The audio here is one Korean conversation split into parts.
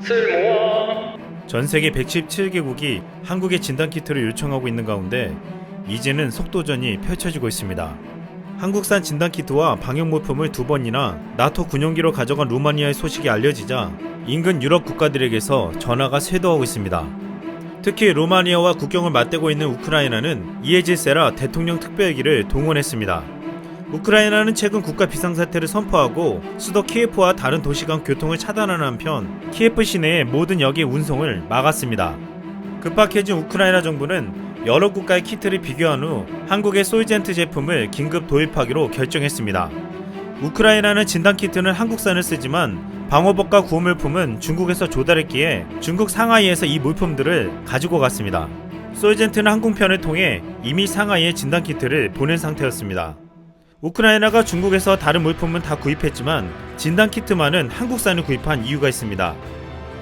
쓸모아. 전 세계 117개국이 한국의 진단키트를 요청하고 있는 가운데 이제는 속도전이 펼쳐지고 있습니다. 한국산 진단키트와 방역물품을 2번이나 나토 군용기로 가져간 루마니아의 소식이 알려지자 인근 유럽 국가들에게서 전화가 쇄도하고 있습니다. 특히 루마니아와 국경을 맞대고 있는 우크라이나는 이에 질세라 대통령 특별기를 동원했습니다. 우크라이나는 최근 국가 비상사태를 선포하고 수도 키예프와 다른 도시 간 교통을 차단하는 한편 키예프 시내의 모든 역의 운송을 막았습니다. 급박해진 우크라이나 정부는 여러 국가의 키트를 비교한 후 한국의 솔젠트 제품을 긴급 도입하기로 결정했습니다. 우크라이나는 진단키트는 한국산을 쓰지만 방호복과 구호물품은 중국에서 조달했기에 중국 상하이에서 이 물품들을 가지고 갔습니다. 솔젠트는 항공편을 통해 이미 상하이에 진단키트를 보낸 상태였습니다. 우크라이나가 중국에서 다른 물품은 다 구입했지만 진단키트만은 한국산을 구입한 이유가 있습니다.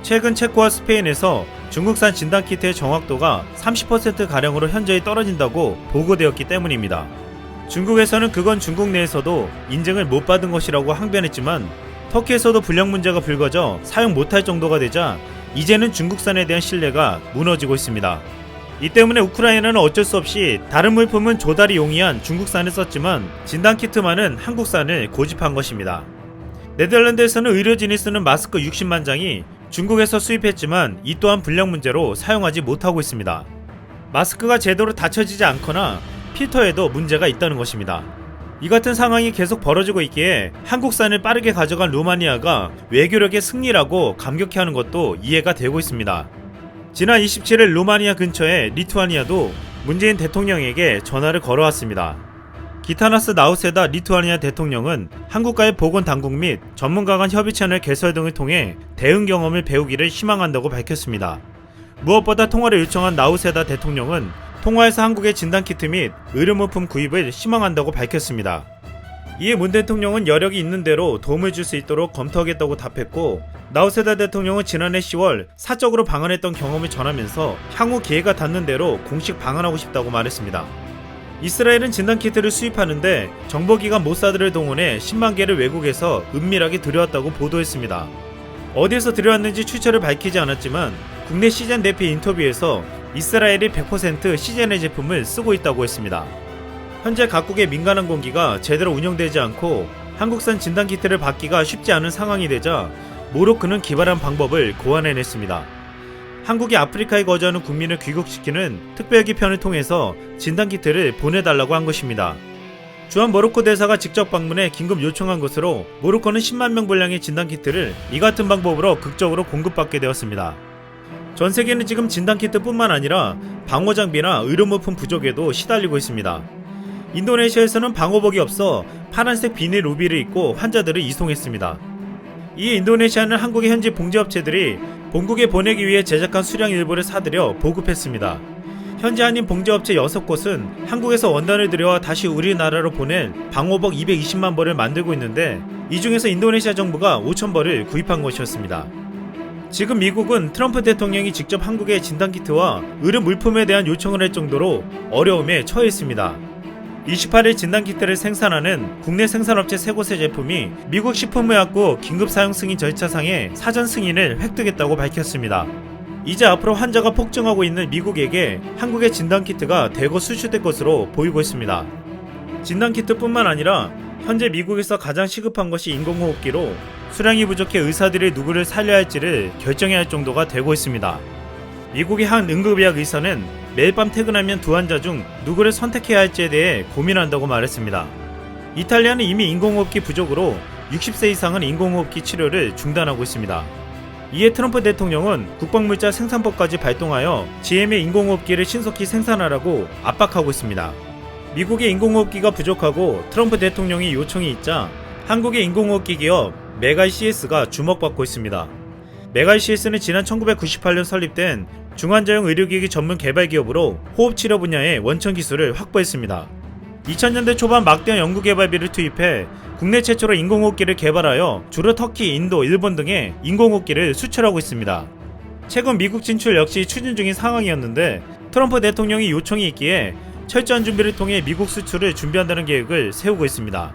최근 체코와 스페인에서 중국산 진단키트의 정확도가 30%가량으로 현저히 떨어진다고 보고되었기 때문입니다. 중국에서는 그건 중국 내에서도 인증을 못 받은 것이라고 항변했지만 터키에서도 불량 문제가 불거져 사용 못할 정도가 되자 이제는 중국산에 대한 신뢰가 무너지고 있습니다. 이 때문에 우크라이나는 어쩔 수 없이 다른 물품은 조달이 용이한 중국산을 썼지만 진단키트만은 한국산을 고집한 것입니다. 네덜란드에서는 의료진이 쓰는 마스크 60만 장이 중국에서 수입했지만 이 또한 불량 문제로 사용하지 못하고 있습니다. 마스크가 제대로 닫혀지지 않거나 필터에도 문제가 있다는 것입니다. 이 같은 상황이 계속 벌어지고 있기에 한국산을 빠르게 가져간 루마니아가 외교력의 승리라고 감격해하는 것도 이해가 되고 있습니다. 지난 27일 루마니아 근처의 리투아니아도 문재인 대통령에게 전화를 걸어왔습니다. 기타나스 나우세다 리투아니아 대통령은 한국과의 보건당국 및 전문가 간 협의 채널 개설 등을 통해 대응 경험을 배우기를 희망한다고 밝혔습니다. 무엇보다 통화를 요청한 나우세다 대통령은 통화에서 한국의 진단키트 및 의료물품 구입을 희망한다고 밝혔습니다. 이에 문 대통령은 여력이 있는 대로 도움을 줄 수 있도록 검토하겠다고 답했고, 나우세다 대통령은 지난해 10월 사적으로 방한했던 경험을 전하면서 향후 기회가 닿는 대로 공식 방한하고 싶다고 말했습니다. 이스라엘은 진단키트를 수입하는데 정보기관 모사드를 동원해 10만 개를 외국에서 은밀하게 들여왔다고 보도했습니다. 어디에서 들여왔는지 출처를 밝히지 않았지만 국내 시젠 대표 인터뷰에서 이스라엘이 100% 시젠의 제품을 쓰고 있다고 했습니다. 현재 각국의 민간항공기가 제대로 운영되지 않고 한국산 진단키트를 받기가 쉽지 않은 상황이 되자 모로코는 기발한 방법을 고안해냈습니다. 한국이 아프리카에 거주하는 국민을 귀국시키는 특별기 편을 통해서 진단키트를 보내달라고 한 것입니다. 주한 모로코 대사가 직접 방문해 긴급 요청한 것으로 모로코는 10만 명 분량의 진단키트를 이 같은 방법으로 극적으로 공급받게 되었습니다. 전 세계는 지금 진단키트뿐만 아니라 방호장비나 의료물품 부족에도 시달리고 있습니다. 인도네시아에서는 방호복이 없어 파란색 비닐 우비를 입고 환자들을 이송했습니다. 이에 인도네시아는 한국의 현지 봉제업체들이 본국에 보내기 위해 제작한 수량 일부를 사들여 보급했습니다. 현재 한인 봉제업체 6곳은 한국에서 원단을 들여와 다시 우리나라로 보낼 방호복 220만 벌을 만들고 있는데 이 중에서 인도네시아 정부가 5,000벌을 구입한 것이었습니다. 지금 미국은 트럼프 대통령이 직접 한국의 진단키트와 의료 물품에 대한 요청을 할 정도로 어려움에 처해 있습니다. 28일 진단키트를 생산하는 국내 생산업체 3곳의 제품이 미국 식품의약국 긴급사용 승인 절차상의 사전 승인을 획득했다고 밝혔습니다. 이제 앞으로 환자가 폭증하고 있는 미국에게 한국의 진단키트가 대거 수출될 것으로 보이고 있습니다. 진단키트뿐만 아니라 현재 미국에서 가장 시급한 것이 인공호흡기로 수량이 부족해 의사들이 누구를 살려야 할지를 결정해야 할 정도가 되고 있습니다. 미국의 한 응급의학 의사는 매일 밤 퇴근하면 두 환자 중 누구를 선택해야 할지에 대해 고민한다고 말했습니다. 이탈리아는 이미 인공호흡기 부족으로 60세 이상은 인공호흡기 치료를 중단하고 있습니다. 이에 트럼프 대통령은 국방물자 생산법까지 발동하여 GM의 인공호흡기를 신속히 생산하라고 압박하고 있습니다. 미국의 인공호흡기가 부족하고 트럼프 대통령의 요청이 있자 한국의 인공호흡기 기업 메가이 CS가 주목받고 있습니다. 메가이 CS는 지난 1998년 설립된 중환자용 의료기기 전문 개발 기업으로 호흡치료 분야의 원천 기술을 확보했습니다. 2000년대 초반 막대한 연구개발비를 투입해 국내 최초로 인공호흡기를 개발하여 주로 터키, 인도, 일본 등에 인공호흡기를 수출하고 있습니다. 최근 미국 진출 역시 추진 중인 상황이었는데 트럼프 대통령이 요청이 있기에 철저한 준비를 통해 미국 수출을 준비한다는 계획을 세우고 있습니다.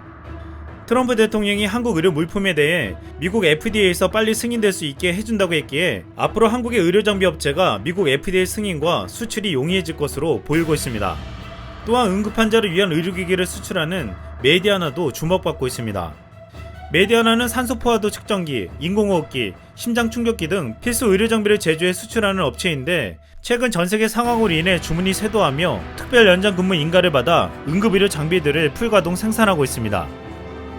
트럼프 대통령이 한국 의료 물품에 대해 미국 FDA에서 빨리 승인될 수 있게 해준다고 했기에 앞으로 한국의 의료장비 업체가 미국 FDA 승인과 수출이 용이해질 것으로 보이고 있습니다. 또한 응급환자를 위한 의료기기를 수출하는 메디아나도 주목받고 있습니다. 메디아나는 산소포화도 측정기, 인공호흡기, 심장충격기 등 필수 의료장비를 제조해 수출하는 업체인데 최근 전세계 상황으로 인해 주문이 쇄도하며 특별 연장 근무 인가를 받아 응급의료 장비들을 풀가동 생산하고 있습니다.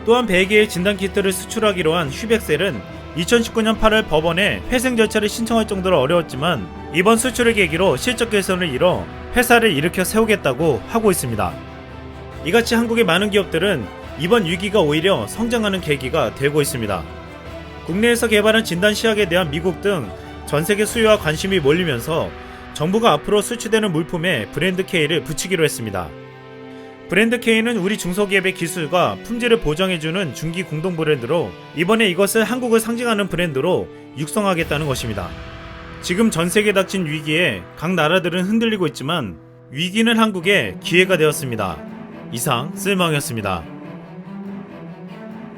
또한 100개의 진단키트를 수출하기로 한 휘백셀은 2019년 8월 법원에 회생 절차를 신청할 정도로 어려웠지만 이번 수출을 계기로 실적 개선을 이뤄 회사를 일으켜 세우겠다고 하고 있습니다. 이같이 한국의 많은 기업들은 이번 위기가 오히려 성장하는 계기가 되고 있습니다. 국내에서 개발한 진단 시약에 대한 미국 등 전세계 수요와 관심이 몰리면서 정부가 앞으로 수출되는 물품에 브랜드 K를 붙이기로 했습니다. 브랜드 K는 우리 중소기업의 기술과 품질을 보장해주는 중기 공동 브랜드로 이번에 이것을 한국을 상징하는 브랜드로 육성하겠다는 것입니다. 지금 전세계에 닥친 위기에 각 나라들은 흔들리고 있지만 위기는 한국의 기회가 되었습니다. 이상 쓸망이었습니다.